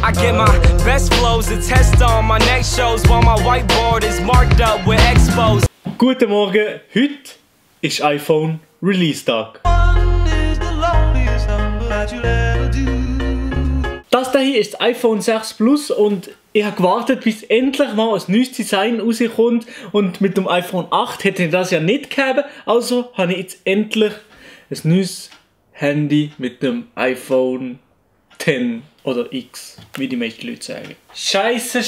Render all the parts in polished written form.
I get my best flows to test on my next shows while my whiteboard is marked up with expos. Guten Morgen, heute ist iPhone Release Tag. Das hier ist das iPhone 6 Plus und ich habe gewartet, bis endlich mal ein neues Design rauskommt. Und mit dem iPhone 8 hätte ich das ja nicht gegeben. Also habe ich jetzt endlich ein neues Handy mit dem iPhone 10 oder X, wie die meisten Leute sagen. Scheiße.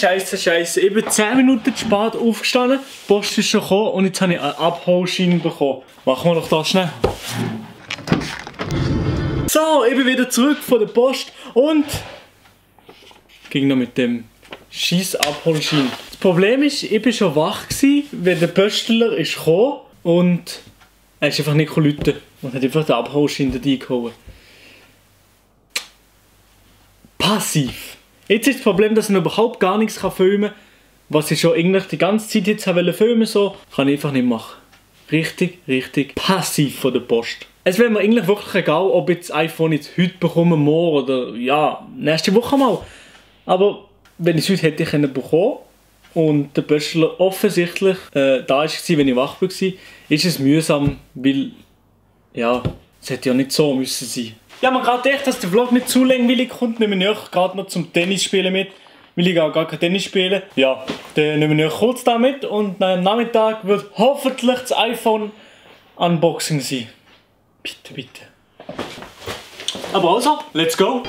Ich bin 10 Minuten zu spät aufgestanden, die Post ist schon gekommen und jetzt habe ich einen Abholschein bekommen. Machen wir doch das schnell. So, ich bin wieder zurück von der Post und ging noch mit dem scheiß Abholschein. Das Problem ist, ich war schon wach gewesen, wenn der Pöstler ist gekommen und er ist einfach nicht läuten und hat einfach den Abholschein da reingehauen. Passiv. Jetzt ist das Problem, dass ich überhaupt gar nichts filmen kann, was ich schon eigentlich die ganze Zeit jetzt filmen wollte, so kann ich einfach nicht machen. Richtig passiv von der Post. Es wäre mir eigentlich wirklich egal, ob ich das iPhone jetzt heute bekomme, morgen oder ja, nächste Woche mal. Aber wenn ich es heute hätte ich bekommen und der Pöstler offensichtlich da war, wenn ich wach war, ist es mühsam, weil ja, es hätte ja nicht so müssen sein. Ich habe mir gerade gedacht, dass der Vlog nicht zu langweilig kommt, nehmen wir gerade noch zum Tennis spielen mit. Weil ich auch gar kein Tennis spielen. Ja, dann nehmen wir kurz da mit und am Nachmittag wird hoffentlich das iPhone Unboxing sein. Bitte. Aber also, let's go!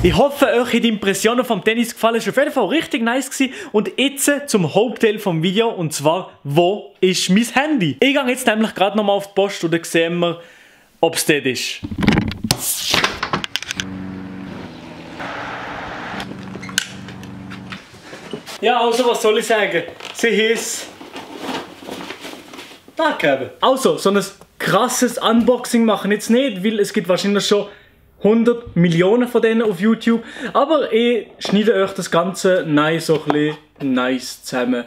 Ich hoffe, euch hat die Impressionen vom Tennis gefallen. Es war auf jeden Fall richtig nice gewesen. Und jetzt zum Hauptteil vom Video. Und zwar, wo ist mein Handy? Ich gehe jetzt nämlich gerade nochmal auf die Post und dann sehen wir, ob es dort ist. Ja, also was soll ich sagen? Sie hieß da gegeben. Also, so ein krasses Unboxing machen jetzt nicht, weil es gibt wahrscheinlich schon 100 Millionen von denen auf YouTube. Aber ich schneide euch das Ganze nice, so ein bisschen nice zusammen,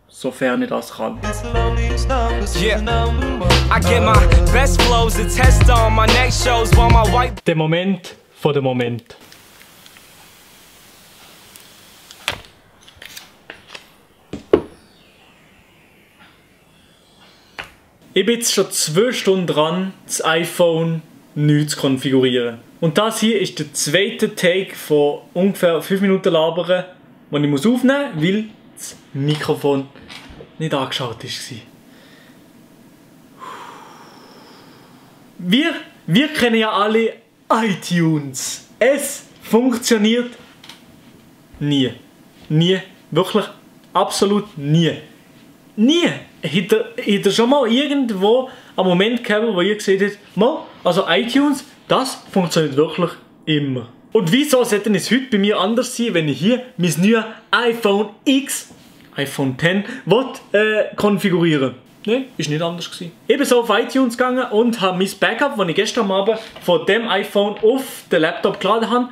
sofern ich das kann. Der Moment von dem Moment. Ich bin jetzt schon 2 Stunden dran, das iPhone neu zu konfigurieren. Und das hier ist der zweite Take von ungefähr 5 Minuten labern, den ich aufnehmen muss, weil das Mikrofon nicht angeschaltet war. Wir kennen ja alle iTunes. Es funktioniert nie. Wirklich absolut nie. Hätte ihr schon mal irgendwo einen Moment gehabt, wo ihr gesehen habt, also iTunes, das funktioniert wirklich immer. Und wieso sollte es heute bei mir anders sein, wenn ich hier mein neues iPhone X, iPhone 10, konfigurieren? Nein, ist nicht anders gewesen. Ich bin so auf iTunes gegangen und habe mein Backup, das ich gestern Abend von dem iPhone auf den Laptop geladen habe,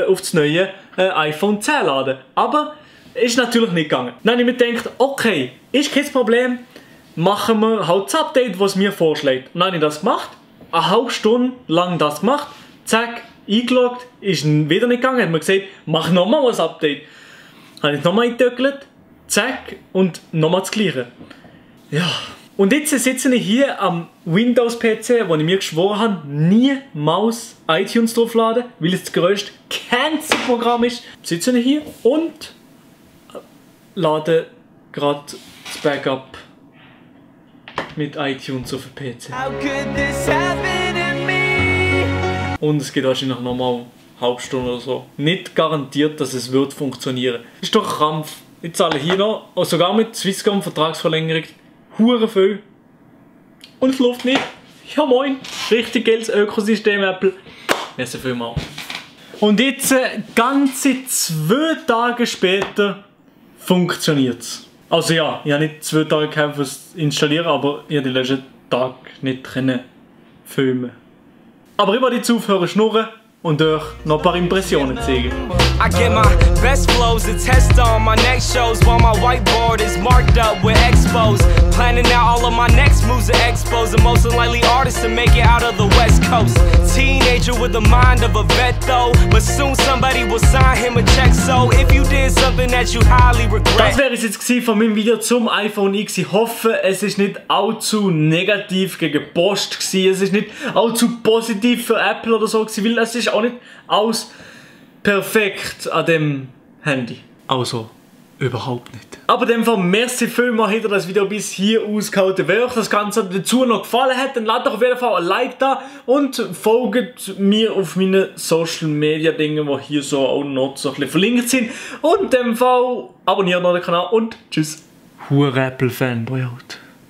auf das neue iPhone 10 laden. Aber ist natürlich nicht gegangen. Dann habe ich mir gedacht, okay, ist kein Problem, machen wir halt das Update, was mir vorschlägt. Und dann habe ich das gemacht, eine halbe Stunde lang das gemacht, zack, eingeloggt, ist wieder nicht gegangen, hat mir gesagt, mach nochmal ein Update. Habe ich nochmal eingetöckelt, zack, und nochmal das Gleiche. Ja. Und jetzt sitze ich hier am Windows-PC, wo ich mir geschworen habe, niemals iTunes draufladen, weil es das grösste Cancer-Programm ist. Sitze ich hier und lade gerade das Backup mit iTunes auf den PC. Und es geht wahrscheinlich nochmal eine halbe Stunde oder so. Nicht garantiert, dass es wird funktionieren. Ist doch ein Krampf. Ich zahle hier noch, sogar mit Swisscom Vertragsverlängerung, hure viel. Und es läuft nicht. Ja moin, richtig geiles Ökosystem Apple. Merci vielmals. Und jetzt, ganze 2 Tage später, funktioniert es. Also ja, ich habe nicht 2 Tage gehabt fürs Installieren, aber ich habe den letzten Tag nicht können filmen. Aber ich wollte jetzt aufhören schnurren und euch noch ein paar Impressionen zeigen. I get my best flows to test on my next shows while my whiteboard is marked up with expos. Planning out all of my next moves to expose the most unlikely artists to make it out of the West Coast. Teenager with the mind of a vet though, but soon somebody will sign him a check. So if you did something that you highly regret. Das wäre es jetzt gewesen von meinem Video zum iPhone X. Ich hoffe, es ist nicht allzu negativ gegen Post gewesen. Es ist nicht allzu positiv für Apple oder so gewesen, weil es ist auch nicht alles perfekt an dem Handy. Also, überhaupt nicht. Aber in dem Fall, merci vielmals, habt ihr das Video bis hier ausgehalten. Wenn euch das Ganze dazu noch gefallen hat, dann lasst doch auf jeden Fall ein Like da und folgt mir auf meinen Social Media Dingen, die hier so auch noch so ein bisschen verlinkt sind. Und in dem Fall abonniert noch den Kanal und tschüss. Hure Apple Fanboy out.